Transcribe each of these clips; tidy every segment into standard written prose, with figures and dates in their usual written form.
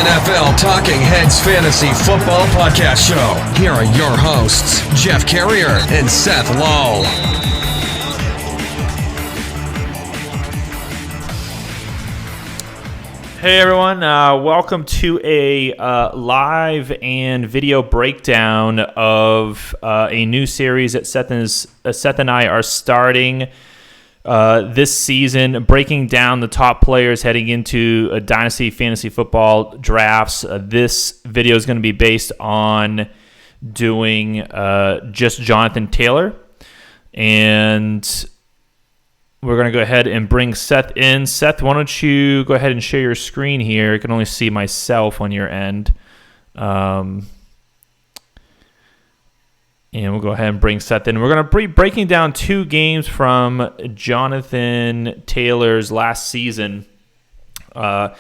NFL Talking Heads Fantasy Football Podcast Show. Here are your hosts, Jeff Carrier and Seth Lowe. Hey everyone, welcome to a live and video breakdown of a new series that Seth and I are starting this season, breaking down the top players heading into a Dynasty fantasy football drafts. This video is going to be based on doing just Jonathan Taylor, and we're going to go ahead and bring Seth in. Seth, why don't you go ahead and share your screen here? I can only see myself on your end. And we'll go ahead and bring Seth in. We're going to be breaking down two games from Jonathan Taylor's last season. We're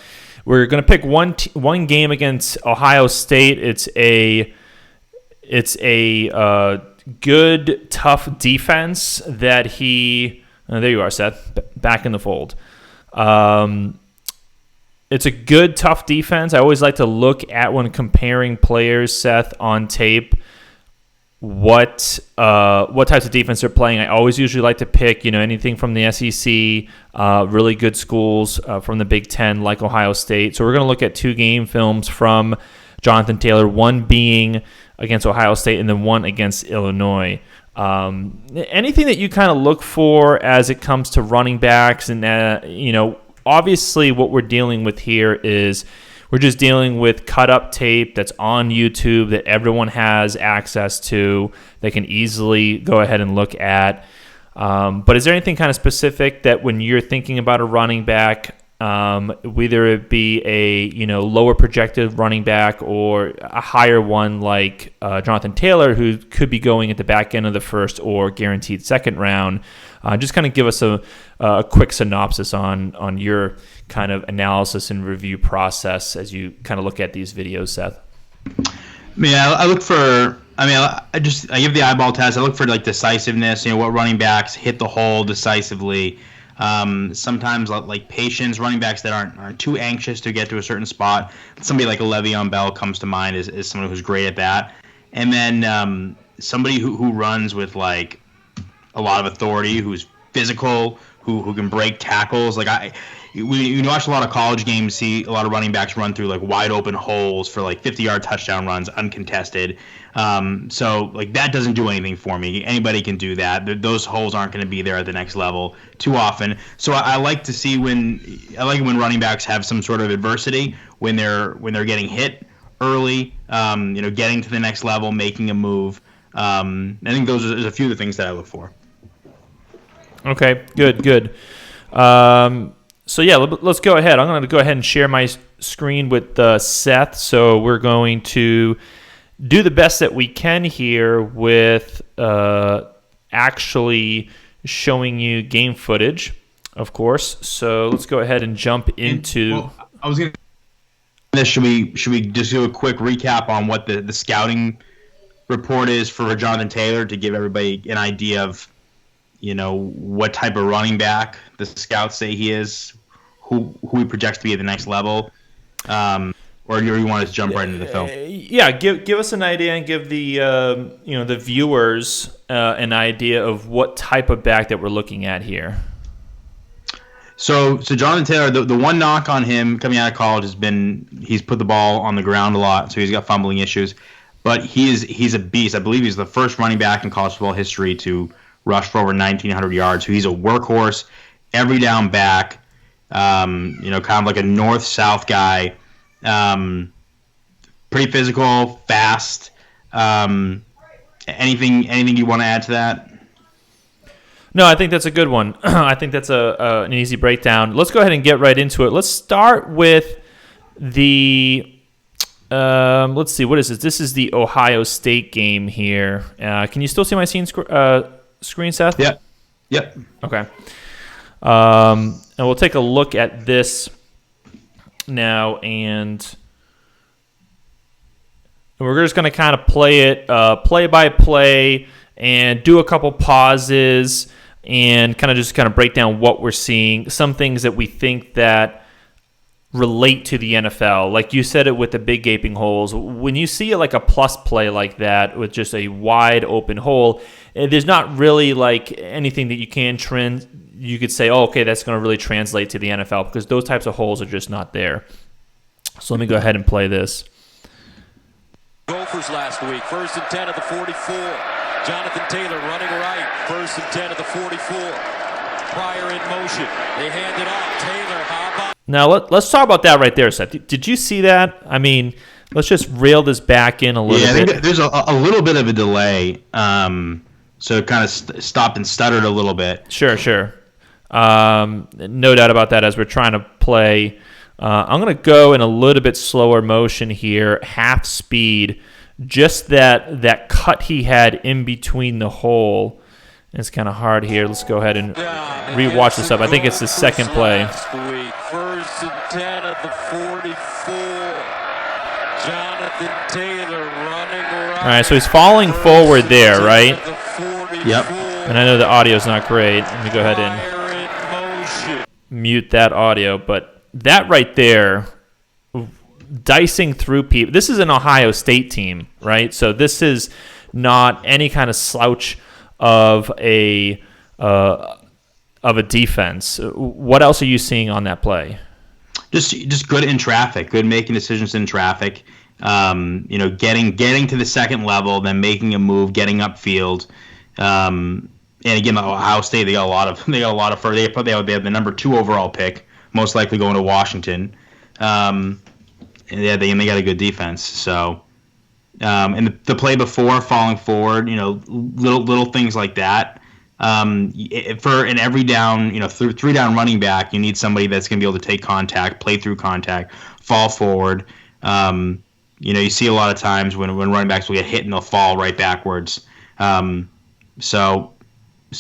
going to pick one game against Ohio State. It's a good, tough defense that he... there you are, Seth, back in the fold. It's a good, tough defense. I always like to look at, when comparing players, Seth, on tape, what types of defense they're playing. I always usually like to pick, anything from the SEC, really good schools from the Big Ten, like Ohio State. So we're going to look at two game films from Jonathan Taylor, one being against Ohio State and then one against Illinois. Anything that you kind of look for as it comes to running backs, and obviously what we're dealing with here is we're just dealing with cut up tape that's on YouTube that everyone has access to. They can easily go ahead and look at. But is there anything kind of specific that when you're thinking about a running back, whether it be a lower projected running back or a higher one like Jonathan Taylor, who could be going at the back end of the first or guaranteed second round, just kind of give us a quick synopsis on your kind of analysis and review process as you kind of look at these videos, Seth. I look for. I give the eyeball test. I look for like decisiveness. What running backs hit the hole decisively. Sometimes like patience, running backs that aren't too anxious to get to a certain spot. Somebody like a Le'Veon Bell comes to mind as someone who's great at that. And then somebody who runs with like a lot of authority, who's physical, who can break tackles. You watch a lot of college games, see a lot of running backs run through like wide open holes for like 50-yard touchdown runs, uncontested. So like that doesn't do anything for me. Anybody can do that. Those holes aren't going to be there at the next level too often. So I like to see when running backs have some sort of adversity, when they're getting hit early, getting to the next level, making a move. I think those are a few of the things that I look for. Okay, good. So yeah, let's go ahead. I'm going to go ahead and share my screen with Seth. So we're going to do the best that we can here with actually showing you game footage, of course. So let's go ahead and jump into. I was going to. Should we just do a quick recap on what the scouting report is for Jonathan Taylor to give everybody an idea of what type of running back the scouts say he is, who he projects to be at the next level, or do you want to jump right into the film? Yeah, give us an idea and give the the viewers an idea of what type of back that we're looking at here. So Jonathan Taylor, the one knock on him coming out of college has been he's put the ball on the ground a lot, so he's got fumbling issues. But he's a beast. I believe he's the first running back in college football history to rush for over 1,900 yards. So he's a workhorse, every down back. Kind of like a north-south guy. Pretty physical, fast. Anything you want to add to that? No, I think that's a good one. I think that's an easy breakdown. Let's go ahead and get right into it. Let's start with the let's see, what is this? This is the Ohio State game here. Can you still see my screen, Seth? Yeah. Yep. Okay. And we'll take a look at this now, and we're just going to kind of play it play by play and do a couple pauses and kind of break down what we're seeing, some things that we think that relate to the NFL. Like you said it with the big gaping holes. When you see like a plus play like that with just a wide open hole, there's not really like anything that you could say, oh, okay, that's going to really translate to the NFL, because those types of holes are just not there. So let me go ahead and play this. Gophers last week, 1st and 10 at the 44. Jonathan Taylor running right, 1st and 10 at the 44. Pryor in motion. They hand it off. Taylor, how about... Now, let's talk about that right there, Seth. Did you see that? I mean, let's just reel this back in a little bit. Yeah, I think there's a little bit of a delay, so it kind of stopped and stuttered a little bit. Sure. No doubt about that as we're trying to play. I'm going to go in a little bit slower motion here, half speed. Just that cut he had in between the hole. It's kind of hard here. Let's go ahead and rewatch this up. I think it's the second play. 1st and 10 at the 44. Jonathan Taylor running right. All right, so he's falling forward there, right? Yep. And I know the audio's not great. Let me go ahead and mute that audio. But that right there, dicing through people. This is an Ohio State team, right? So this is not any kind of slouch of a defense. What else are you seeing on that play? Just good in traffic, good making decisions in traffic. Getting to the second level, then making a move, getting upfield. And again, Ohio State, they got a lot of they have the number 2 overall pick, most likely going to Washington. And they got a good defense. So, and the play before, falling forward, little things like that. For an every down, through 3 down running back, you need somebody that's going to be able to take contact, play through contact, fall forward. You see a lot of times when running backs will get hit and they'll fall right backwards. So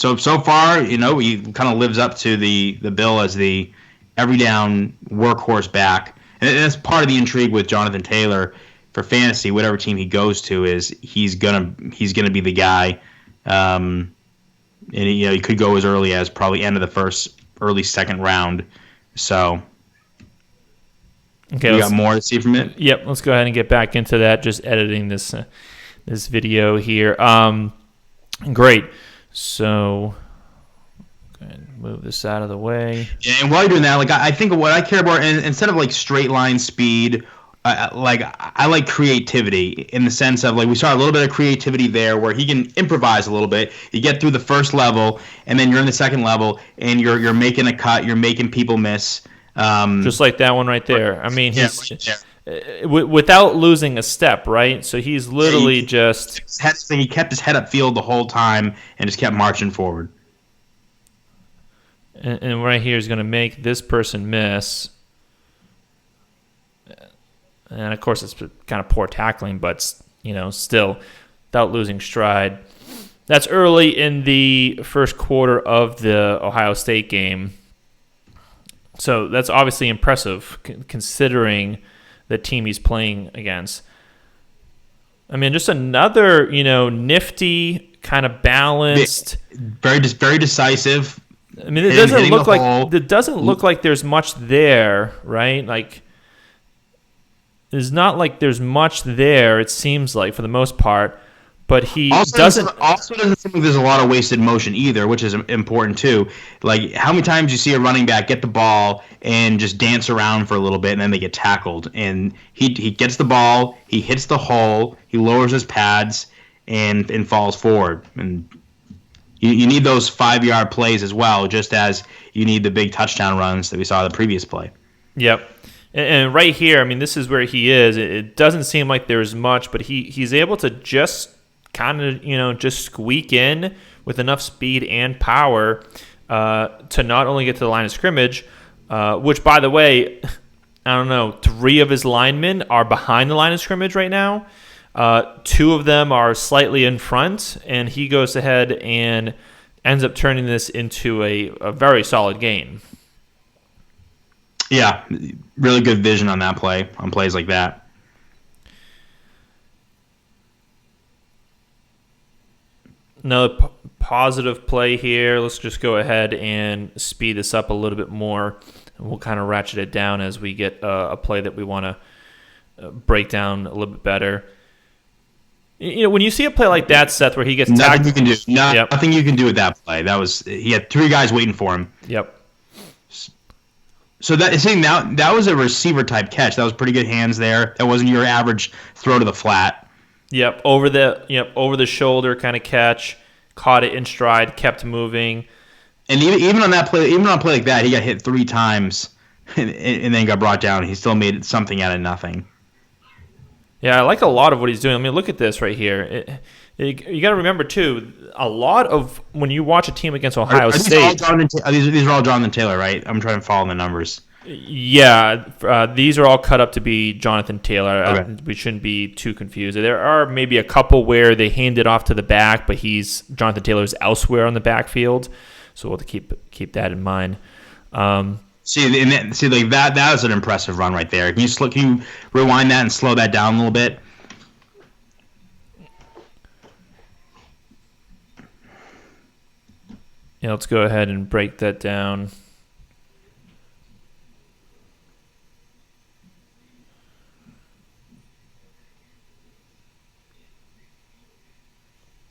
far, he kind of lives up to the bill as the every down workhorse back. And that's part of the intrigue with Jonathan Taylor for fantasy. Whatever team he goes to, is he's gonna be the guy. And he could go as early as probably end of the first, early second round. So, okay, we got more to see from it. Yep, let's go ahead and get back into that. Just editing this video here. Great. So, go ahead and move this out of the way. Yeah, and while you're doing that, I think what I care about, instead of straight line speed, I like creativity, in the sense of we saw a little bit of creativity there where he can improvise a little bit. You get through the first level, and then you're in the second level, and you're making a cut, you're making people miss. Just like that one right there. I mean, without losing a step, right? So he's literally he kept his head upfield the whole time and just kept marching forward. And right here is going to make this person miss. And, of course, it's kind of poor tackling, but, still without losing stride. That's early in the first quarter of the Ohio State game. So that's obviously impressive considering the team he's playing against. I mean, just another, nifty, kind of balanced. Very decisive. I mean, it doesn't look like there's much there, right? It's not like there's much there, it seems like, for the most part. But he doesn't seem like there's a lot of wasted motion either, which is important too. How many times you see a running back get the ball and just dance around for a little bit and then they get tackled? And he gets the ball, he hits the hole, he lowers his pads and falls forward. And you need those 5-yard plays as well, just as you need the big touchdown runs that we saw in the previous play. Yep. And right here, I mean, this is where he is. It doesn't seem like there's much, but he's able to just kind of, just squeak in with enough speed and power to not only get to the line of scrimmage, which, by the way, I don't know, 3 of his linemen are behind the line of scrimmage right now. 2 of them are slightly in front, and he goes ahead and ends up turning this into a very solid game. Yeah, really good vision on that play, on plays like that. Another positive play here. Let's just go ahead and speed this up a little bit more. We'll kind of ratchet it down as we get a play that we want to break down a little bit better. When you see a play like that, Seth, where he gets nothing tagged, you can do. Nothing you can do with that play. He had 3 guys waiting for him. Yep. So that was a receiver type catch. That was pretty good hands there. That wasn't your average throw to the flat. Yep, over the shoulder kind of catch, caught it in stride, kept moving. And even on a play like that, he got hit 3 times and then got brought down. He still made something out of nothing. Yeah, I like a lot of what he's doing. I mean, look at this right here. You got to remember too, a lot of when you watch a team against Ohio State. These are all Jonathan Taylor, right? I'm trying to follow the numbers. Yeah, these are all cut up to be Jonathan Taylor. Okay. We shouldn't be too confused. There are maybe a couple where they hand it off to the back, but Jonathan Taylor's elsewhere on the backfield, so we'll have to keep that in mind. That was an impressive run right there. Can you rewind that and slow that down a little bit? Yeah, let's go ahead and break that down.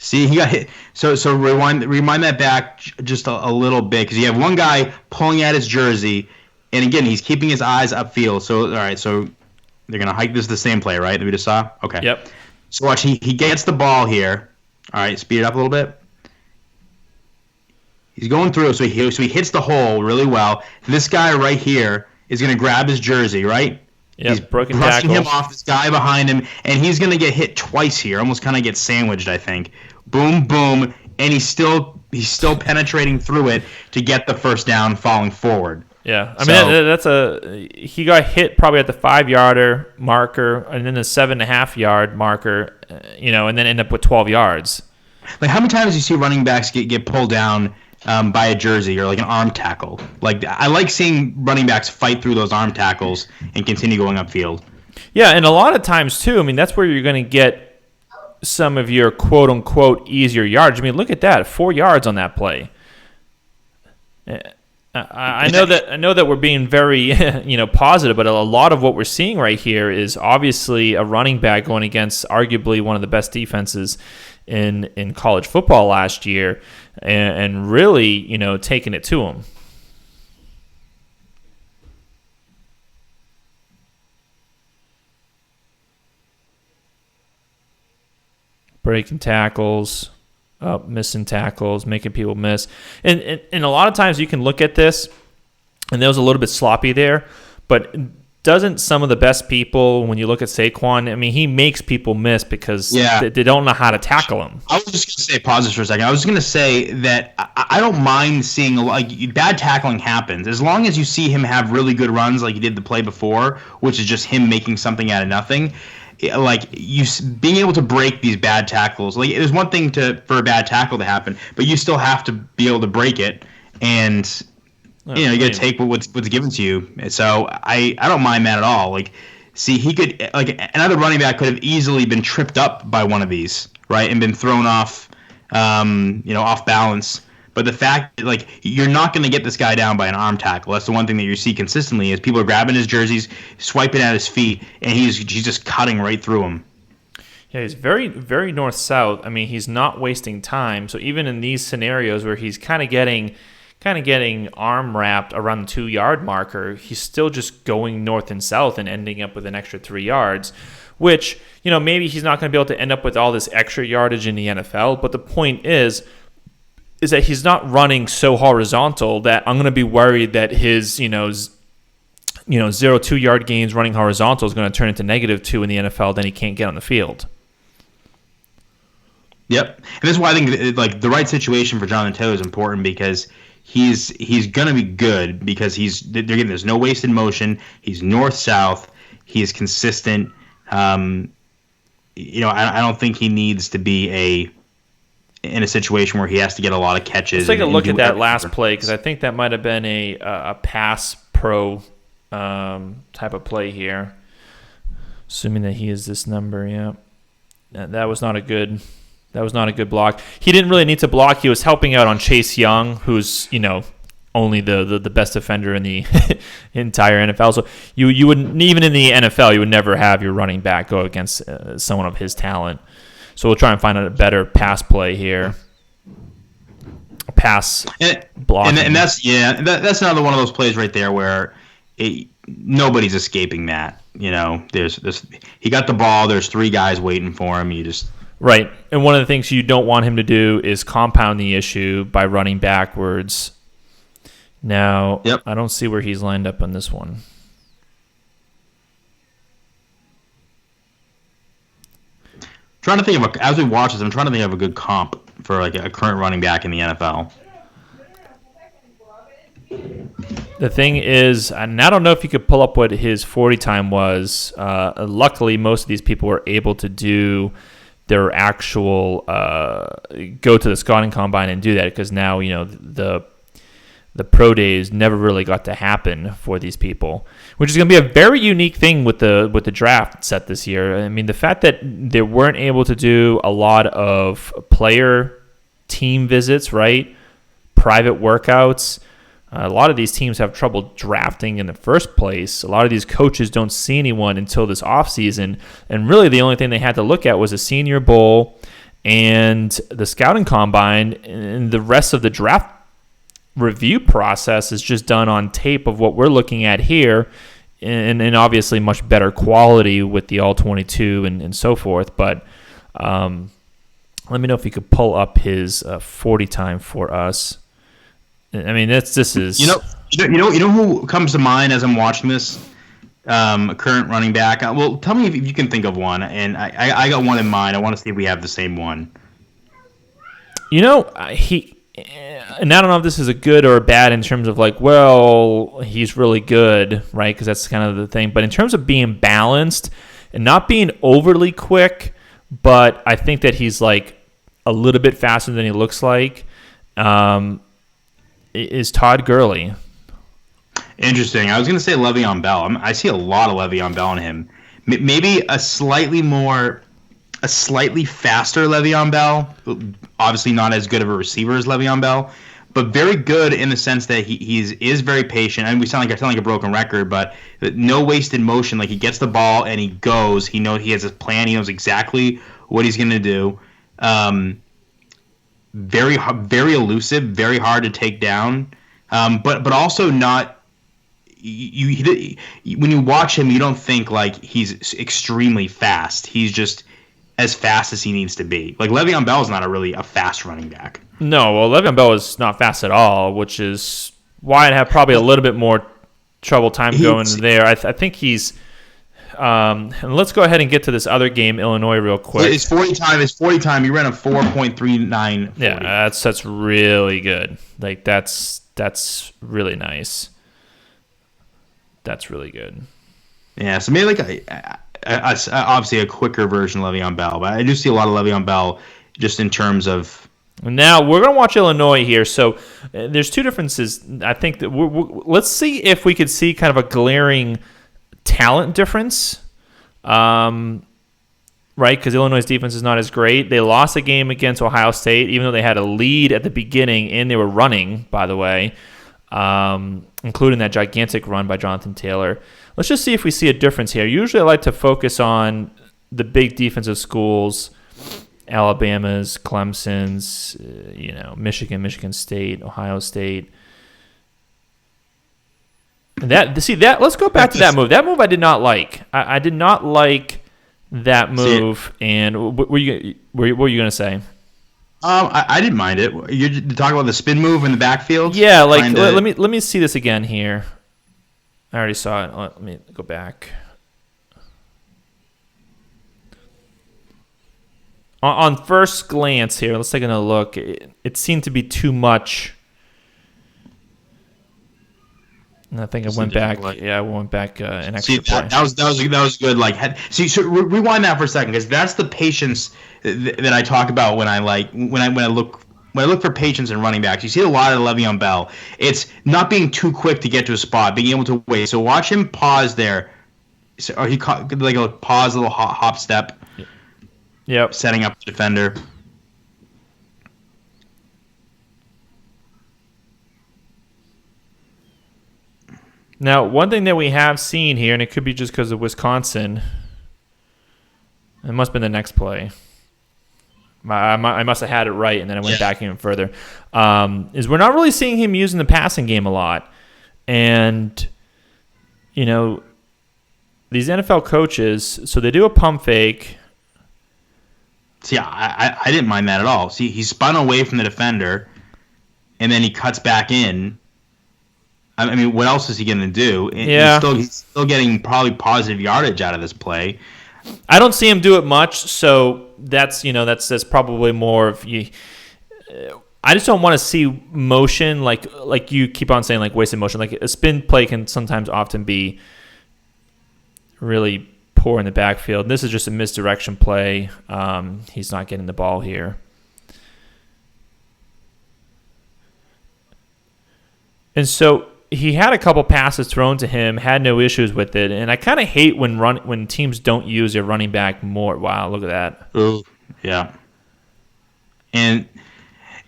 See, he got hit. So rewind that back just a little bit, because you have one guy pulling at his jersey, and again, he's keeping his eyes upfield. So all right, so they're gonna hike. This is the same play, right? That we just saw. Okay. Yep. So watch, he gets the ball here. All right, speed it up a little bit. He's going through, so he hits the hole really well. This guy right here is gonna grab his jersey, right? Yeah, he's broken brushing tackle. him off, this guy behind him, and he's going to get hit twice here. Almost kind of get sandwiched, I think. Boom, boom, and he's still penetrating through it to get the first down, falling forward. Yeah, I mean he got hit probably at the 5-yarder marker and then the 7.5-yard marker, and then end up with 12 yards. Like, how many times do you see running backs get pulled down by a jersey or like an arm tackle? Like, I like seeing running backs fight through those arm tackles and continue going upfield. Yeah, and a lot of times too, I mean, that's where you're going to get some of your quote unquote easier yards. I mean, look at that, 4 yards on that play. I know that we're being very positive, but a lot of what we're seeing right here is obviously a running back going against arguably one of the best defenses in college football last year, and really taking it to him. Breaking tackles, missing tackles, making people miss. And a lot of times you can look at this, and there was a little bit sloppy there, but doesn't some of the best people, when you look at Saquon, I mean, he makes people miss because they don't know how to tackle him. I was just going to say, pause this for a second. I was going to say that I don't mind seeing, like, bad tackling happens. As long as you see him have really good runs like he did the play before, which is just him making something out of nothing. Like, you being able to break these bad tackles, like, there's one thing for a bad tackle to happen, but you still have to be able to break it, and you got to take what's given to you. So I don't mind that at all. Like, see, he could, like, another running back could have easily been tripped up by one of these, right, and been thrown off, off balance. But the fact that, like, you're not going to get this guy down by an arm tackle. That's the one thing that you see consistently is people are grabbing his jerseys, swiping at his feet, and he's just cutting right through them. Yeah, he's very, very north-south. I mean, he's not wasting time. So even in these scenarios where he's kind of getting arm wrapped around the 2-yard marker, he's still just going north and south and ending up with an extra 3 yards, which, maybe he's not going to be able to end up with all this extra yardage in the NFL. But the point is that he's not running so horizontal that I'm going to be worried that his, 0-2-yard gains running horizontal is going to turn into -2 in the NFL. Then he can't get on the field. Yep, and this is why I think like the right situation for Jonathan Taylor is important, because he's going to be good because there's no wasted motion. He's north-south. He is consistent. I don't think he needs to be in a situation where he has to get a lot of catches. Let's take a look at that last play, because I think that might have been a pass pro type of play here. Assuming that he is this number, yeah. That was not a good block. He didn't really need to block. He was helping out on Chase Young, who's, only the best defender in the entire NFL. So you wouldn't, even in the NFL, you would never have your running back go against someone of his talent. So we'll try and find a better pass play here. Pass blocking. And that's another one of those plays right there where nobody's escaping that. There's he got the ball. There's 3 guys waiting for him. Right. And one of the things you don't want him to do is compound the issue by running backwards. Now, yep. I don't see where he's lined up on this one. Trying to think as we watch this, I'm trying to think of a good comp for like a current running back in the NFL. The thing is, and I don't know if you could pull up what his 40 time was. Luckily, most of these people were able to do their actual go to the scouting combine and do that, because now the pro days never really got to happen for these people, which is going to be a very unique thing with the draft set this year. I mean, the fact that they weren't able to do a lot of player team visits, right? Private workouts. A lot of these teams have trouble drafting in the first place. A lot of these coaches don't see anyone until this offseason. And really the only thing they had to look at was a Senior Bowl and the scouting combine, and the rest of the draft review process is just done on tape of what we're looking at here, and obviously much better quality with the All-22 and so forth. But let me know if you could pull up his 40 time for us. I mean, this is who comes to mind as I'm watching this current running back. Well, tell me if you can think of one, and I got one in mind. I want to see if we have the same one. And I don't know if this is a good or a bad in terms of like, well, he's really good, right? Because that's kind of the thing. But in terms of being balanced and not being overly quick, but I think that he's like a little bit faster than he looks like, is Todd Gurley. Interesting. I was going to say Le'Veon Bell. I see a lot of Le'Veon Bell in him. Maybe a slightly faster Le'Veon Bell. Obviously not as good of a receiver as Le'Veon Bell, but very good in the sense that he is very patient. And I sound like a broken record, but no wasted motion. Like, he gets the ball and he goes. He has a plan. He knows exactly what he's going to do. Very elusive, very hard to take down, but also not. When you watch him, you don't think like he's extremely fast. He's just as fast as he needs to be. Like, Le'Veon Bell is not a fast running back. No, well, Le'Veon Bell is not fast at all, which is why I'd have probably a little bit more trouble time going there. I think he's. And let's go ahead and get to this other game, Illinois, real quick. His 40 time. He ran a 4.39. Yeah, that's really good. Like, that's really nice. That's really good. Yeah, so maybe like obviously a quicker version of Le'Veon Bell, but I do see a lot of Le'Veon Bell just in terms of. Now we're going to watch Illinois here. So there's two differences. I think that let's see if we could see kind of a glaring talent difference, right? Because Illinois' defense is not as great. They lost a game against Ohio State, even though they had a lead at the beginning, and they were running, by the way, including that gigantic run by Jonathan Taylor. Let's just see if we see a difference here. Usually I like to focus on the big defensive schools, Alabama's, Clemson's, Michigan State, Ohio State. Let's go back to that move. That move I did not like. I did not like that move. And what were you going to say? I didn't mind it. You're talking about the spin move in the backfield? Yeah, like let me see this again here. I already saw it. Let me go back. On first glance here, let's take another look. It seemed to be too much. And I think I went back. Yeah, I went back an extra play. That was good. Like, so rewind that for a second, because that's the patience that I talk about when I look for patience in running backs. You see a lot of Le'Veon Bell. It's not being too quick to get to a spot, being able to wait. So watch him pause there, or he like a pause, a little hop step. Yep. Setting up the defender. Now, one thing that we have seen here, and it could be just because of Wisconsin, it must have been the next play. I must have had it right, and then I went back even further. Is we're not really seeing him using the passing game a lot. And, you know, these NFL coaches, so they do a pump fake. See, I didn't mind that at all. See, he spun away from the defender, and then he cuts back in. I mean, what else is he going to do? He's still getting probably positive yardage out of this play. I don't see him do it much, so that's probably more of you. I just don't want to see motion like you keep on saying, like wasted motion. Like a spin play can sometimes often be really poor in the backfield. This is just a misdirection play. He's not getting the ball here. And so he had a couple passes thrown to him, had no issues with it, and I kind of hate when teams don't use their running back more. Wow, look at that. Ooh, yeah. And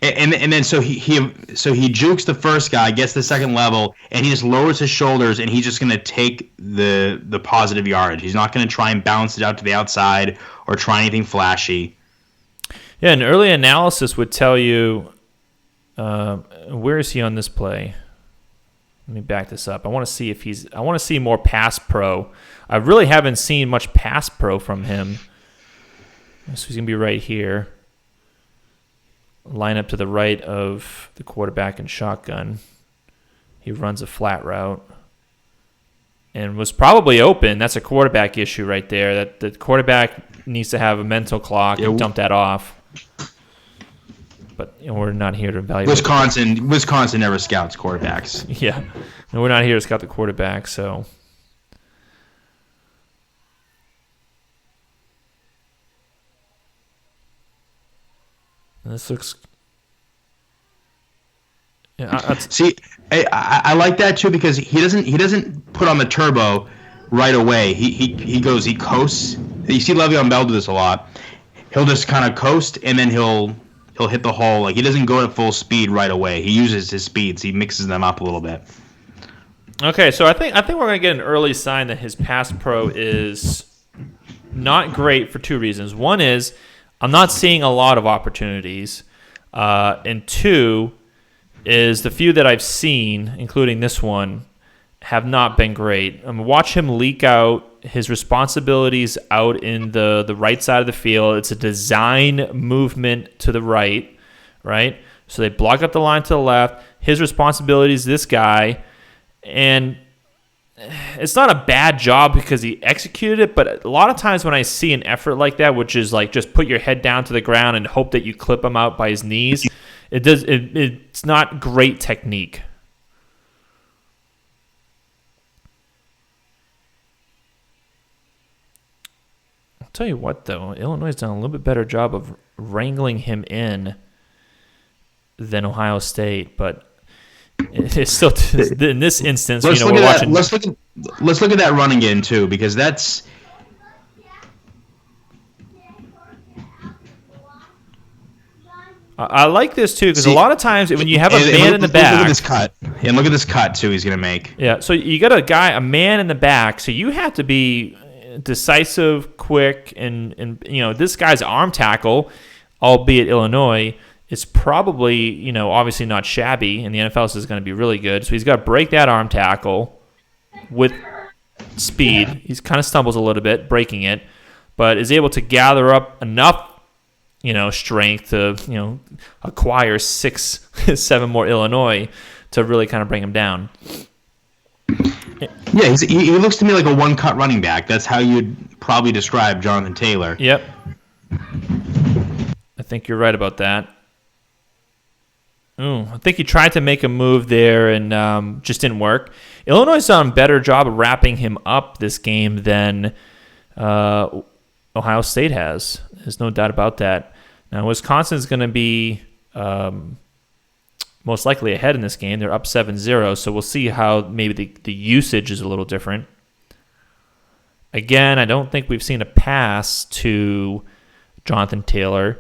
then so he jukes the first guy, gets the second level, and he just lowers his shoulders, and he's just going to take the positive yardage. He's not going to try and bounce it out to the outside or try anything flashy. Yeah, an early analysis would tell you where is he on this play. Let me back this up. I want to see more pass pro. I really haven't seen much pass pro from him. So he's going to be right here. Line up to the right of the quarterback in shotgun. He runs a flat route and was probably open. That's a quarterback issue right there. That the quarterback needs to have a mental clock and dump that off. But we're not here to evaluate. Wisconsin never scouts quarterbacks. Yeah, and we're not here to scout the quarterback. So this looks. Yeah, see, I like that too because he doesn't put on the turbo right away. He coasts. You see Le'Veon Bell do this a lot. He'll just kind of coast and then he'll hit the hole. Like he doesn't go at full speed right away. He uses his speeds. He mixes them up a little bit. Okay, so I think we're going to get an early sign that his pass pro is not great for two reasons. One is I'm not seeing a lot of opportunities, and two is the few that I've seen, including this one, have not been great. Watch him leak out his responsibilities out in the right side of the field. It's a design movement to the right? So they block up the line to the left. His responsibility is this guy. And it's not a bad job because he executed it, but a lot of times when I see an effort like that, which is like just put your head down to the ground and hope that you clip him out by his knees, it's not great technique. I'll tell you what, though, Illinois has done a little bit better job of wrangling him in than Ohio State, but it's still in this instance. Let's look at that run again too, because that's. I like this too because a lot of times when you have a man in the back, look at this cut, and look at this cut too. He's going to make. Yeah, so you got a man in the back, so you have to be decisive, quick, and this guy's arm tackle, albeit Illinois, is probably obviously not shabby, and the NFL is going to be really good. So he's got to break that arm tackle with speed. He kind of stumbles a little bit breaking it, but is able to gather up enough strength to acquire 6-7 more Illinois to really kind of bring him down. Yeah, he looks to me like a one-cut running back. That's how you'd probably describe Jonathan Taylor. Yep. I think you're right about that. I think he tried to make a move there and just didn't work. Illinois has done a better job of wrapping him up this game than Ohio State has. There's no doubt about that. Now, Wisconsin's going to be most likely ahead in this game. They're up 7-0, so we'll see how maybe the usage is a little different. Again, I don't think we've seen a pass to Jonathan Taylor,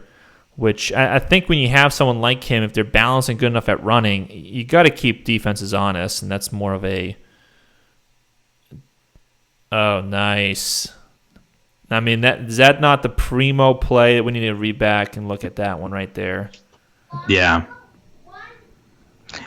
which I think when you have someone like him, if they're balanced and good enough at running, you got to keep defenses honest, and that's more of a Oh, nice. I mean, is that not the primo play? We need to read back and look at that one right there. Yeah.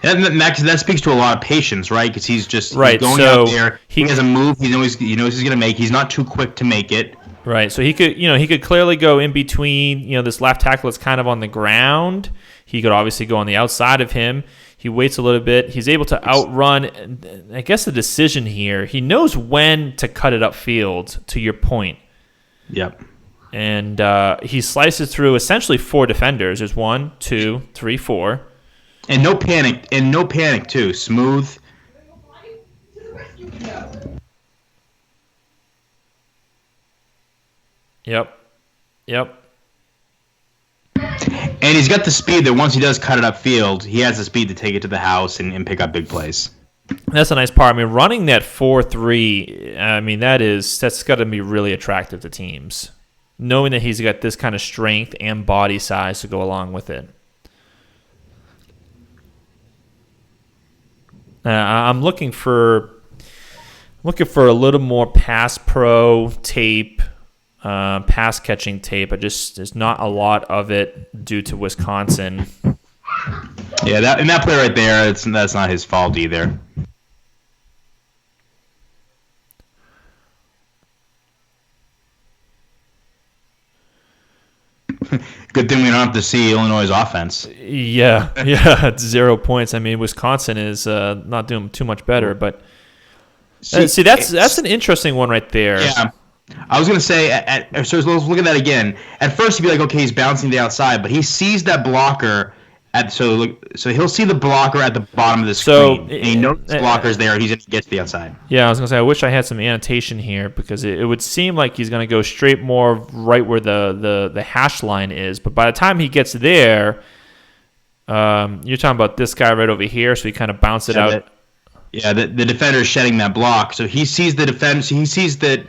And that speaks to a lot of patience, right? Because he's just right. He's going out there. He has a move. He knows he's going to make. He's not too quick to make it. Right. So he could clearly go in between. This left tackle is kind of on the ground. He could obviously go on the outside of him. He waits a little bit. He's able to outrun. I guess the decision here, he knows when to cut it upfield, to your point. Yep. And he slices through essentially 4 defenders. There's 1, 2, 3, 4. And no panic too. Smooth. Yep. And he's got the speed that once he does cut it upfield, he has the speed to take it to the house and pick up big plays. That's a nice part. I mean, running that 4-3, I mean, that's got to be really attractive to teams. Knowing that he's got this kind of strength and body size to go along with it. I'm looking for a little more pass pro tape, pass catching tape. There's not a lot of it due to Wisconsin. Yeah, that play right there, that's not his fault either. Good thing we don't have to see Illinois' offense. Yeah, it's 0 points. I mean, Wisconsin is not doing too much better, but see that's an interesting one right there. Yeah, I was gonna say. So let's look at that again. At first, you'd be like, okay, he's bouncing the outside, but he sees that blocker. So he'll see the blocker at the bottom of the screen, and he knows the blocker's there, and he's going to get to the outside. Yeah, I was going to say, I wish I had some annotation here, because it would seem like he's going to go straight more right where the hash line is. But by the time he gets there, you're talking about this guy right over here, so he kind of bounced it out. The defender is shedding that block, so he sees the defense. He sees that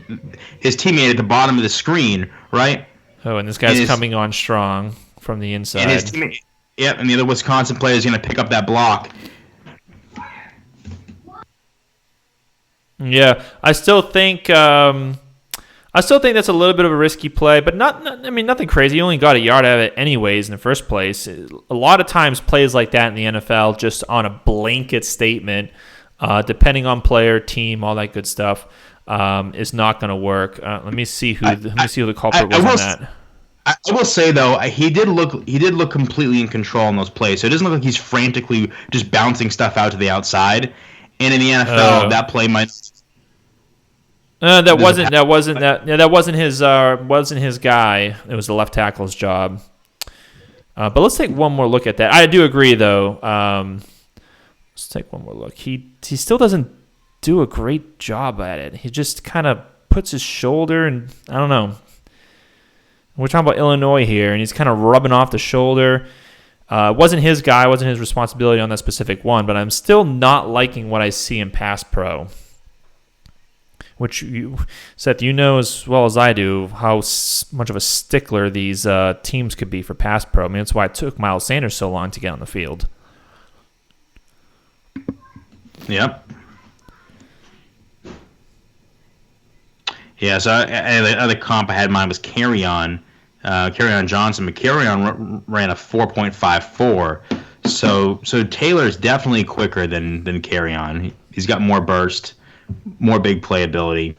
his teammate at the bottom of the screen, right? Oh, and this guy's coming on strong from the inside. And his teammate. Yep, and the other Wisconsin player is going to pick up that block. Yeah, I still think that's a little bit of a risky play, but nothing crazy. You only got a yard out of it anyways in the first place. A lot of times plays like that in the NFL, just on a blanket statement, depending on player, team, all that good stuff, is not going to work. Let me see who the culprit was on that. I will say though, he did look completely in control in those plays. So it doesn't look like he's frantically just bouncing stuff out to the outside. And in the NFL, that play might. That wasn't his guy. It was the left tackle's job. But let's take one more look at that. I do agree though. Let's take one more look. He still doesn't do a great job at it. He just kind of puts his shoulder, and I don't know. We're talking about Illinois here, and he's kind of rubbing off the shoulder. It wasn't his guy, wasn't his responsibility on that specific one, but I'm still not liking what I see in pass pro. Which, Seth, you know as well as I do how much of a stickler these teams could be for pass pro. I mean, that's why it took Miles Sanders so long to get on the field. Yep. Yeah, so the other comp I had in mind was Carry-On Johnson, but Carry-On ran a 4.54. So Taylor's definitely quicker than Carry-On. He's got more burst, more big playability.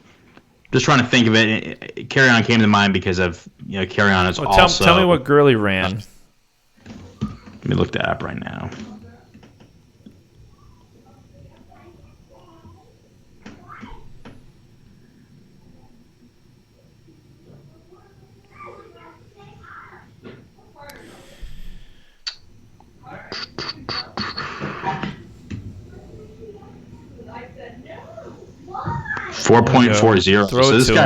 Just trying to think of it. Carry-On came to mind because of Carry-On is also. Tell me what Gurley ran. Let me look that up right now. .40. So this guy.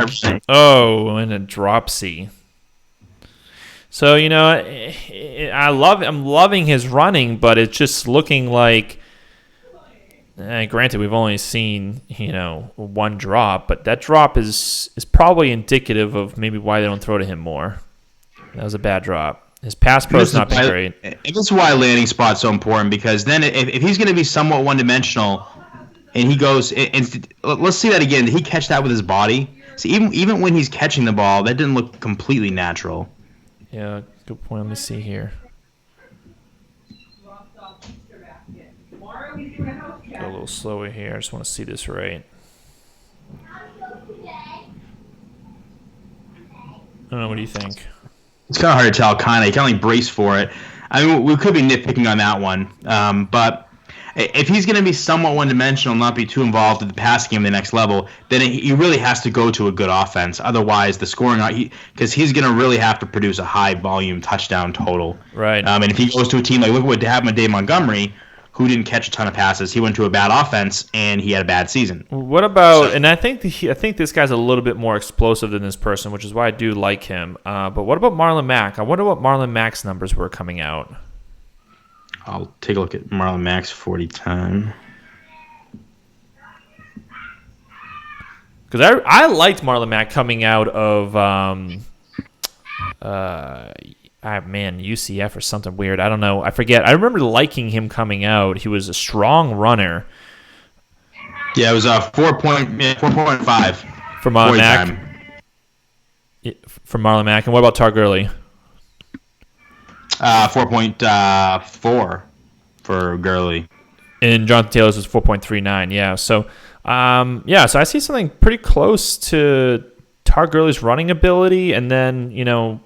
And a dropsy. So I'm loving his running, but it's just looking like. Granted, we've only seen one drop, but that drop is probably indicative of maybe why they don't throw to him more. That was a bad drop. His pass pro's not been great. And this is why landing spot's so important, because then if he's going to be somewhat one-dimensional, and he goes, and let's see that again. Did he catch that with his body? See, even when he's catching the ball, that didn't look completely natural. Yeah, good point. Let me see here. Go a little slower here. I just want to see this right. I don't know. What do you think? It's kind of hard to tell. You can only brace for it. I mean, we could be nitpicking on that one, but if he's going to be somewhat one-dimensional, not be too involved in the passing game at the next level, then he really has to go to a good offense. Otherwise, the scoring, because he's going to really have to produce a high-volume touchdown total. Right. And if he goes to a team like, look what happened with Dave Montgomery, who didn't catch a ton of passes. He went to a bad offense, and he had a bad season. What about, and I think this guy's a little bit more explosive than this person, which is why I do like him. But what about Marlon Mack? I wonder what Marlon Mack's numbers were coming out. I'll take a look at Marlon Mack's 40 time. Because I liked Marlon Mack coming out of UCF or something weird. I don't know. I forget. I remember liking him coming out. He was a strong runner. Yeah, it was 4.5 for Marlon Mack. For Marlon Mack. And what about Tar Gurley? 4.4 for Gurley. And Jonathan Taylor's was 4.39. Yeah. So, so I see something pretty close to Tar Gurley's running ability, and then a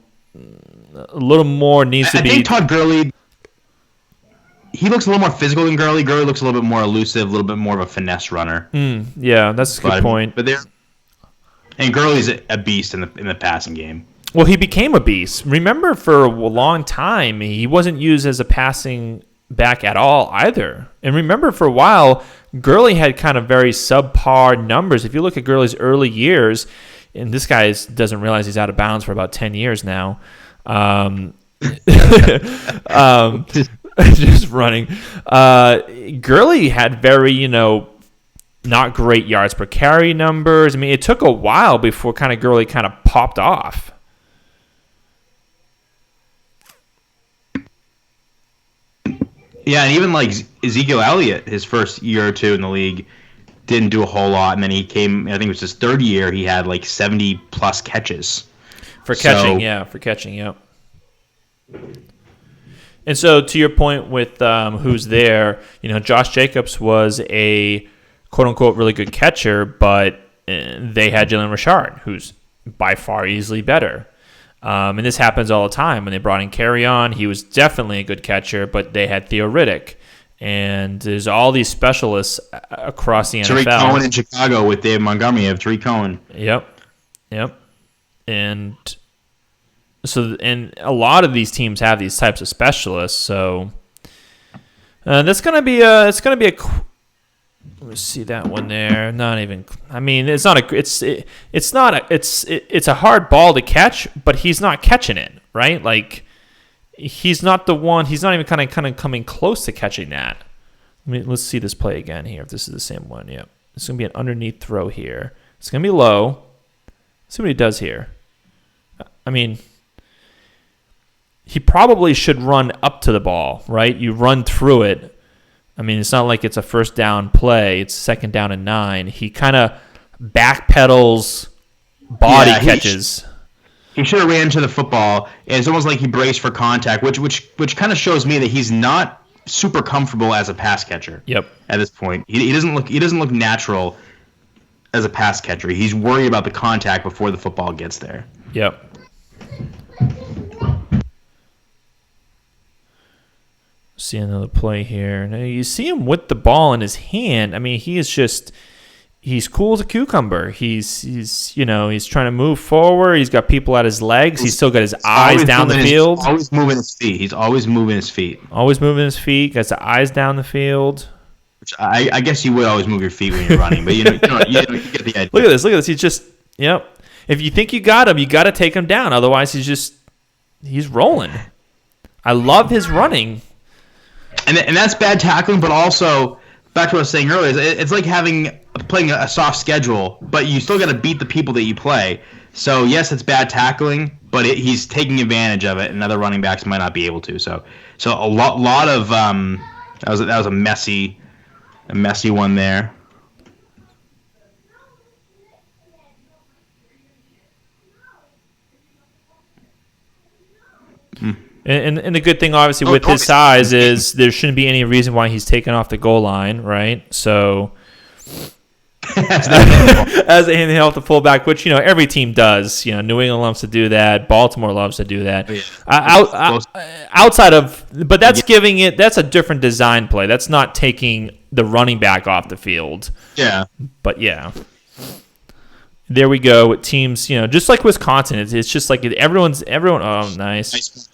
little more needs to be. I think Todd Gurley, he looks a little more physical than Gurley. Gurley looks a little bit more elusive, a little bit more of a finesse runner. Yeah, that's a good point. And Gurley's a beast in the passing game. Well, he became a beast. Remember, for a long time, he wasn't used as a passing back at all either. And remember, for a while, Gurley had kind of very subpar numbers. If you look at Gurley's early years, and this guy doesn't realize he's out of bounds for about 10 years now. Just running. Gurley had very, not great yards per carry numbers. I mean, it took a while before Gurley kind of popped off. Yeah, and even like Ezekiel Elliott, his first year or two in the league, didn't do a whole lot. And then he came, I think it was his third year, he had like 70-plus catches. For catching, yep. And so to your point with who's there, Josh Jacobs was a quote-unquote really good catcher, but they had Jalen Richard, who's by far easily better. And this happens all the time. When they brought in Carry-On, he was definitely a good catcher, but they had Theo Riddick. And there's all these specialists across the NFL. Tariq Cohen in Chicago with Dave Montgomery. You have Tariq Cohen. Yep. And so, and a lot of these teams have these types of specialists. So that's gonna be a. Let's see that one there. Not even. I mean, it's not a. It's a hard ball to catch, but he's not catching it, right? Like, he's not the one. He's not even kind of coming close to catching that. Let's see this play again here. If this is the same one, yeah. It's gonna be an underneath throw here. It's gonna be low. See what he does here. I mean, he probably should run up to the ball, right? You run through it. I mean, it's not like it's a first down play. It's second down and 9. He kind of backpedals, body catches. He should have ran to the football. And it's almost like he braced for contact, which kind of shows me that he's not super comfortable as a pass catcher. Yep. At this point, he doesn't look natural as a pass catcher. He's worried about the contact before the football gets there. Yep. See another play here. Now you see him with the ball in his hand. I mean, he's cool as a cucumber. He's trying to move forward. He's got people at his legs. He's still got his eyes down the field. Always moving his feet. He's always moving his feet. Always moving his feet. Got his eyes down the field. Which I guess you would always move your feet when you're running, but you get the idea. Look at this. He's just, if you think you got him, you got to take him down. Otherwise, he's rolling. I love his running. And that's bad tackling, but also, back to what I was saying earlier, it's like playing a soft schedule, but you still got to beat the people that you play. So, yes, it's bad tackling, but he's taking advantage of it, and other running backs might not be able to. So a lot of that was a messy one there. And the good thing, obviously, with his size is there shouldn't be any reason why he's taken off the goal line, right? So as a handheld to fullback, which every team does. New England loves to do that. Baltimore loves to do that. Outside of, but that's giving it. That's a different design play. That's not taking the running back off the field. Yeah. But yeah. There we go with teams, just like Wisconsin. It's just like everyone. Oh, nice.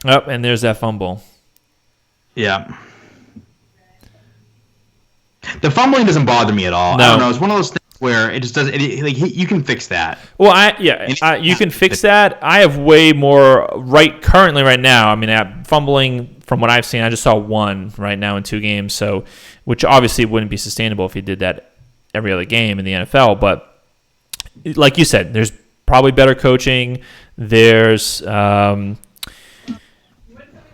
Oh, and there's that fumble. Yeah. The fumbling doesn't bother me at all. No. I don't know. It's one of those things where it just doesn't. You can fix that. Well, you can fix that. I have way more currently right now. I mean, fumbling from what I've seen, I just saw one right now in 2 games. So, which obviously wouldn't be sustainable if he did that every other game in the NFL. But like you said, there's probably better coaching. There's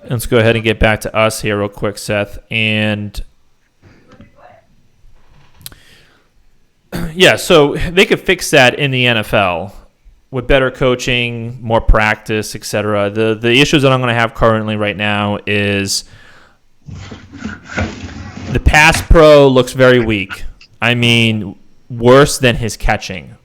let's go ahead and get back to us here real quick, Seth. And yeah, so they could fix that in the NFL with better coaching, more practice, etc. The issues that I'm going to have currently right now is the pass pro looks very weak. I mean, worse than his catching.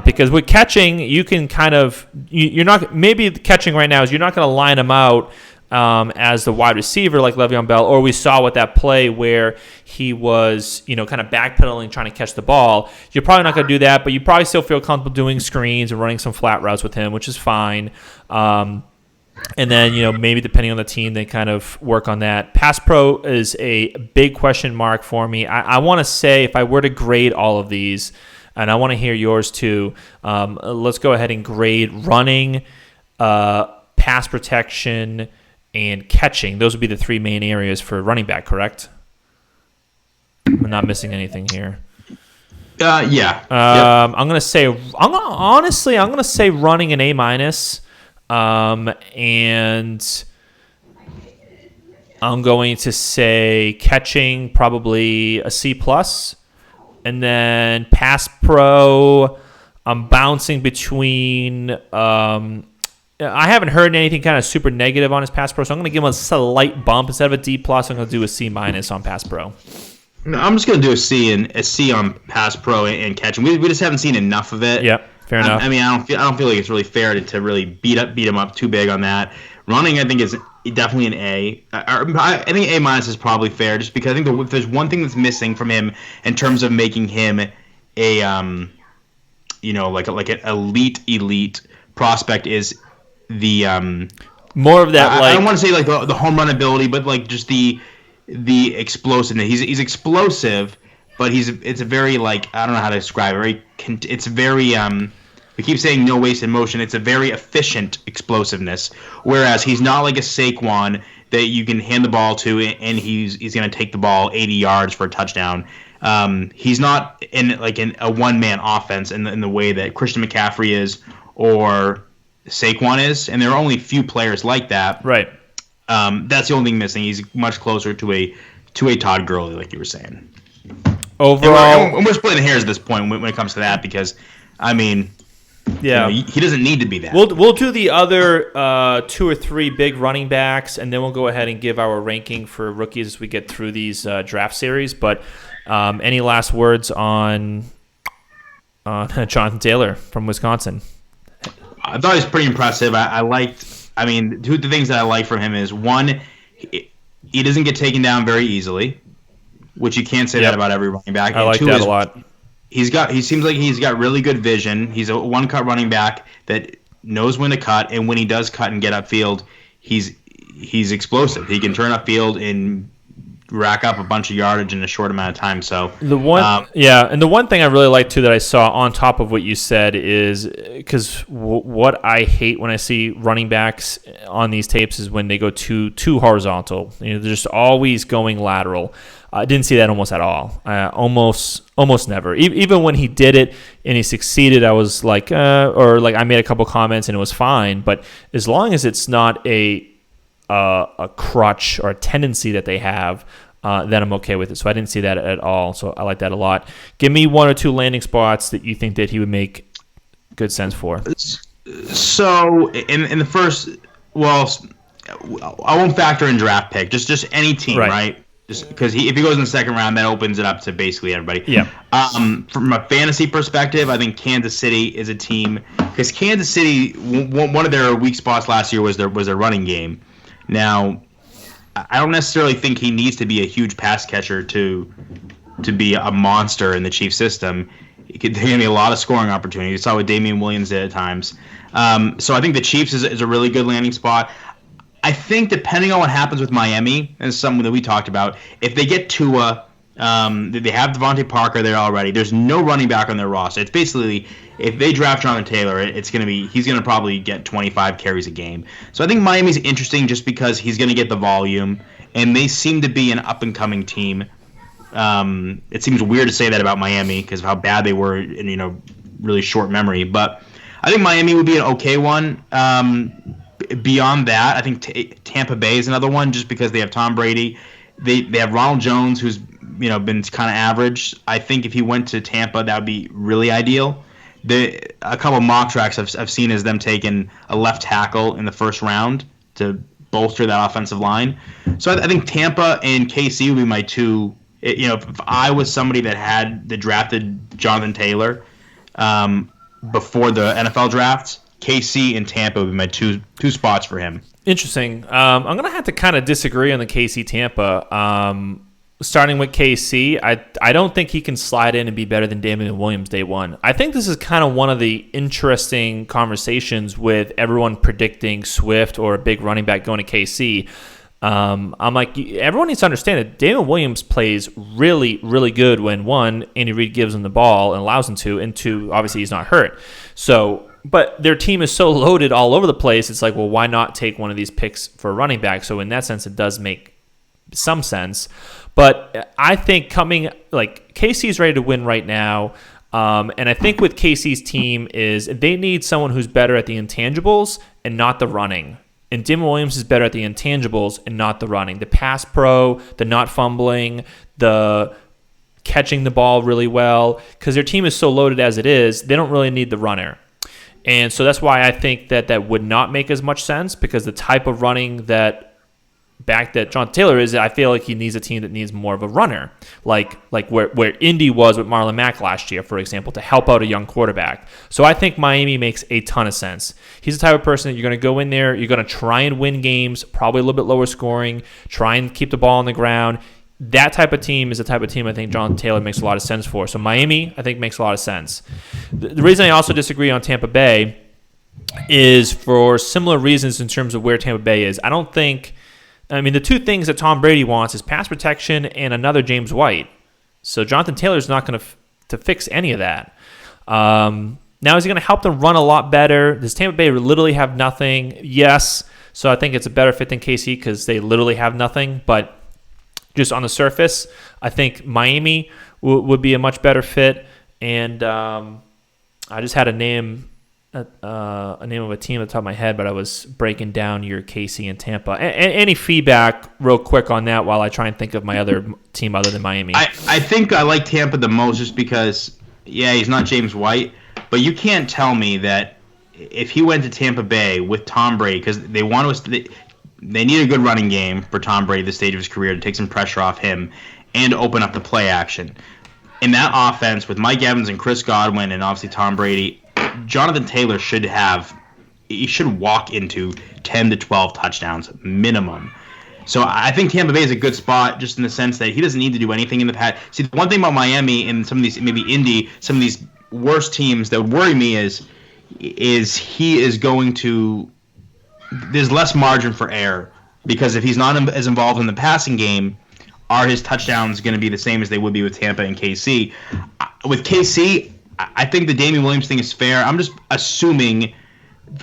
Because with catching, you can kind of you're not maybe catching right now is you're not going to line him out as the wide receiver like Le'Veon Bell, or we saw with that play where he was, kind of backpedaling trying to catch the ball. You're probably not going to do that, but you probably still feel comfortable doing screens and running some flat routes with him, which is fine. And then, maybe depending on the team, they kind of work on that. Pass pro is a big question mark for me. I want to say if I were to grade all of these, and I want to hear yours too, let's go ahead and grade running, pass protection, and catching. Those would be the 3 main areas for running back, correct? I'm not missing anything here. Yeah. Yep. I'm gonna say running an A-, and I'm going to say catching probably a C+, and then pass pro, I'm bouncing between. I haven't heard anything kind of super negative on his pass pro, so I'm going to give him a slight bump. Instead of a D+, I'm going to do a C- on pass pro. No, I'm just going to do a C on pass pro and catching. We just haven't seen enough of it. Yep, fair enough. I mean, I don't feel like it's really fair to really beat him up too big on that. Running, I think, is definitely an A. I think A- is probably fair, just because I think if there's one thing that's missing from him in terms of making him a like an elite prospect is the more of that. I don't want to say like the home run ability, but like just the explosiveness. He's explosive, but it's a very I don't know how to describe it. It's very we keep saying no wasted motion. It's a very efficient explosiveness. Whereas he's not like a Saquon that you can hand the ball to and he's going to take the ball 80 yards for a touchdown. He's not in a one-man offense in the way that Christian McCaffrey is or Saquon is, and there are only a few players like that. Right. That's the only thing missing. He's much closer to a Todd Gurley, like you were saying. Overall, and we're splitting hairs at this point when it comes to that because, I mean, yeah, he doesn't need to be that. We'll do the other 2 or 3 big running backs, and then we'll go ahead and give our ranking for rookies as we get through these draft series. But any last words on Jonathan Taylor from Wisconsin? I thought he was pretty impressive. I mean, 2 of the things that I like from him is, one, he doesn't get taken down very easily, which you can't say that about every running back. I like that a lot. He seems like he's got really good vision. He's a one-cut running back that knows when to cut, and when he does cut and get upfield, he's explosive. He can turn upfield and rack up a bunch of yardage in a short amount of time. So and the one thing I really like too that I saw on top of what you said is because what I hate when I see running backs on these tapes is when they go too horizontal. They're just always going lateral. I didn't see that almost at all. Almost never. Even when he did it and he succeeded, I was like, I made a couple comments and it was fine. But as long as it's not a crutch or a tendency that they have, then I'm okay with it. So I didn't see that at all. So I like that a lot. Give me one or two landing spots that you think that he would make good sense for. So in the first, well, I won't factor in draft pick. Just any team, right? Just because if he goes in the second round, that opens it up to basically everybody. Yeah. From a fantasy perspective, I think Kansas City is a team because Kansas City, one of their weak spots last year was their running game. Now, I don't necessarily think he needs to be a huge pass catcher to be a monster in the Chiefs system. There's going to be a lot of scoring opportunities. You saw what Damian Williams did at times. So I think the Chiefs is a really good landing spot. I think depending on what happens with Miami, and something that we talked about, if they get Tua, they have Devontae Parker there already. There's no running back on their roster. It's basically, if they draft Jonathan Taylor, he's going to probably get 25 carries a game. So I think Miami's interesting just because he's going to get the volume, and they seem to be an up-and-coming team. It seems weird to say that about Miami because of how bad they were in really short memory, but I think Miami would be an okay one. Beyond that, I think Tampa Bay is another one just because they have Tom Brady. They have Ronald Jones, who's been kind of average. I think if he went to Tampa, that would be really ideal. A couple of mock tracks I've seen is them taking a left tackle in the first round to bolster that offensive line. So I think Tampa and KC would be my two. If I was somebody that drafted Jonathan Taylor before the NFL draft, KC and Tampa would be my two spots for him. Interesting. I'm going to have to kind of disagree on the KC Tampa. Starting with KC, I don't think he can slide in and be better than Damian Williams day one. I think this is kind of one of the interesting conversations with everyone predicting Swift or a big running back going to KC. I'm like, everyone needs to understand that Damian Williams plays really, really good when, one, Andy Reid gives him the ball and allows him to, and two, obviously he's not hurt. So, but their team is so loaded all over the place, it's like, well, why not take one of these picks for a running back? So in that sense, it does make some sense. But I think KC's ready to win right now. And I think with KC's team is they need someone who's better at the intangibles and not the running. And Damian Williams is better at the intangibles and not the running. The pass pro, the not fumbling, the catching the ball really well. Because their team is so loaded as it is, they don't really need the runner. And so that's why I think that would not make as much sense, because the type of running that Jonathan Taylor is, I feel like he needs a team that needs more of a runner, like where Indy was with Marlon Mack last year, for example, to help out a young quarterback. So I think Miami makes a ton of sense. He's the type of person that you're going to go in there, you're going to try and win games, probably a little bit lower scoring, try and keep the ball on the ground. That type of team is the type of team I think Jonathan Taylor makes a lot of sense for. So Miami, I think, makes a lot of sense. The reason I also disagree on Tampa Bay is for similar reasons in terms of where Tampa Bay is. The two things that Tom Brady wants is pass protection and another James White. So Jonathan Taylor's not going to fix any of that. Now, is he going to help them run a lot better? Does Tampa Bay literally have nothing? Yes. So I think it's a better fit than KC because they literally have nothing. But just on the surface, I think Miami would be a much better fit. And I just had a name of a team at the top of my head, but I was breaking down your KC and Tampa. Any feedback real quick on that while I try and think of my other team other than Miami? I think I like Tampa the most just because, he's not James White, but you can't tell me that if he went to Tampa Bay with Tom Brady, because they need a good running game for Tom Brady at this stage of his career to take some pressure off him and open up the play action. In that offense with Mike Evans and Chris Godwin and obviously Tom Brady, Jonathan Taylor should walk into 10 to 12 touchdowns minimum. So I think Tampa Bay is a good spot just in the sense that he doesn't need to do anything in the past. See, the one thing about Miami and some of these, maybe Indy, some of these worse teams that would worry me is he is going to, there's less margin for error because if he's not as involved in the passing game, are his touchdowns going to be the same as they would be with Tampa and KC? With KC, I think the Damian Williams thing is fair. I'm just assuming,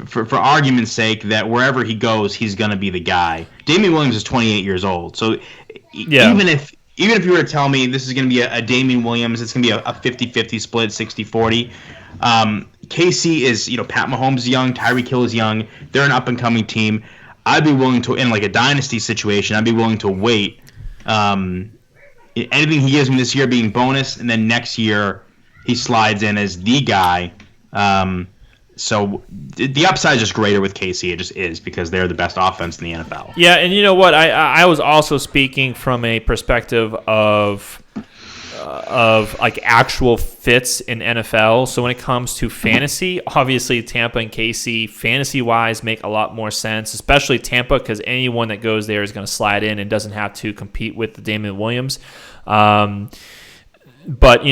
for argument's sake, that wherever he goes, he's going to be the guy. Damian Williams is 28 years old, so even if you were to tell me this is going to be a Damian Williams, it's going to be a 50-50 split, 60-40. KC is, Pat Mahomes is young, Tyreek Hill is young. They're an up and coming team. I'd be willing to, in like a dynasty situation, I'd be willing to wait Anything he gives me this year being bonus, and then next year he slides in as the guy. So the upside is just greater with KC. It just is because they're the best offense in the NFL. Yeah, and you know what? I was also speaking from a perspective of like actual fits in NFL. So when it comes to fantasy, obviously Tampa and KC fantasy-wise make a lot more sense, especially Tampa because anyone that goes there is going to slide in and doesn't have to compete with the Damian Williams. But,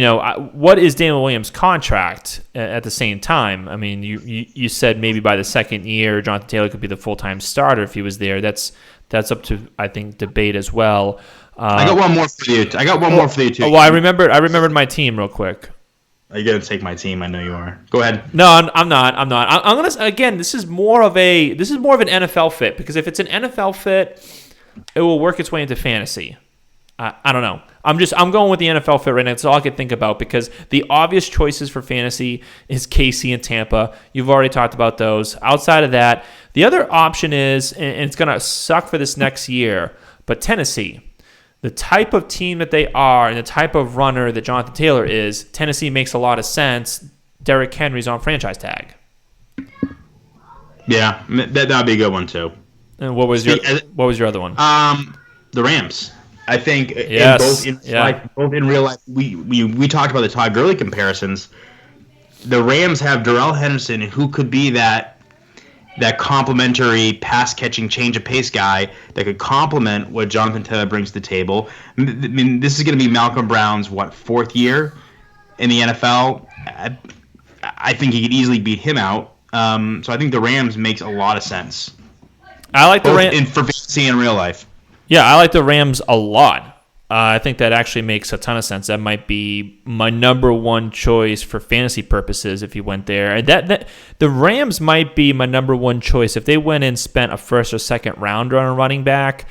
what is Damian Williams' contract at the same time? I mean, you said maybe by the second year, Jonathan Taylor could be the full-time starter if he was there. That's up to, I think, debate as well. I got one more for you. Too. Well, I remembered my team real quick. Are you going to take my team? I know you are. Go ahead. No, I'm not. I'm going to, again, this is more of an NFL fit because if it's an NFL fit, it will work its way into fantasy. I don't know. I'm going with the NFL fit right now. That's all I can think about because the obvious choices for fantasy is KC and Tampa. You've already talked about those. Outside of that, the other option is, and it's going to suck for this next year, but Tennessee. The type of team that they are and the type of runner that Jonathan Taylor is, Tennessee makes a lot of sense. Derrick Henry's on franchise tag. Yeah, that'd be a good one too. And what was your other one? The Rams. I think yes. both in real life, we talked about the Todd Gurley comparisons. The Rams have Darrell Henderson, who could be that complementary pass-catching, change-of-pace guy that could complement what Jonathan Taylor brings to the table. I mean, this is going to be Malcolm Brown's, fourth year in the NFL? I think he could easily beat him out. So I think the Rams makes a lot of sense. I like the Rams for fantasy in real life. Yeah, I like the Rams a lot. I think that actually makes a ton of sense. That might be my number one choice for fantasy purposes if you went there. And that the Rams might be my number one choice if they went and spent a first or second rounder on a running back.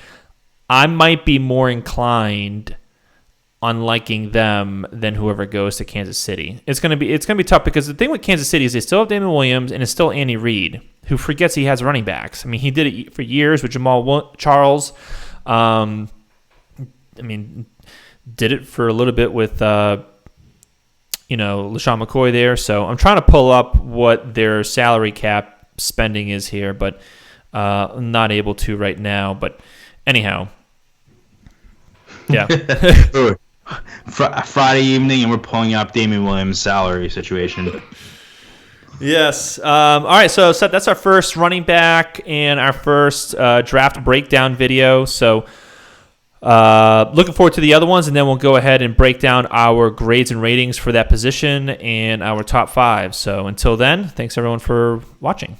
I might be more inclined on liking them than whoever goes to Kansas City. It's gonna be tough because the thing with Kansas City is they still have Damon Williams and it's still Andy Reid, who forgets he has running backs. I mean, he did it for years with Jamal Charles. Did it for a little bit with, LaShawn McCoy there. So I'm trying to pull up what their salary cap spending is here, but I'm not able to right now. But anyhow, yeah. Friday evening, and we're pulling up Damian Williams' salary situation. Yes. All right, so that's our first running back and our first draft breakdown video. So looking forward to the other ones, and then we'll go ahead and break down our grades and ratings for that position and our top 5. So until then, thanks everyone for watching.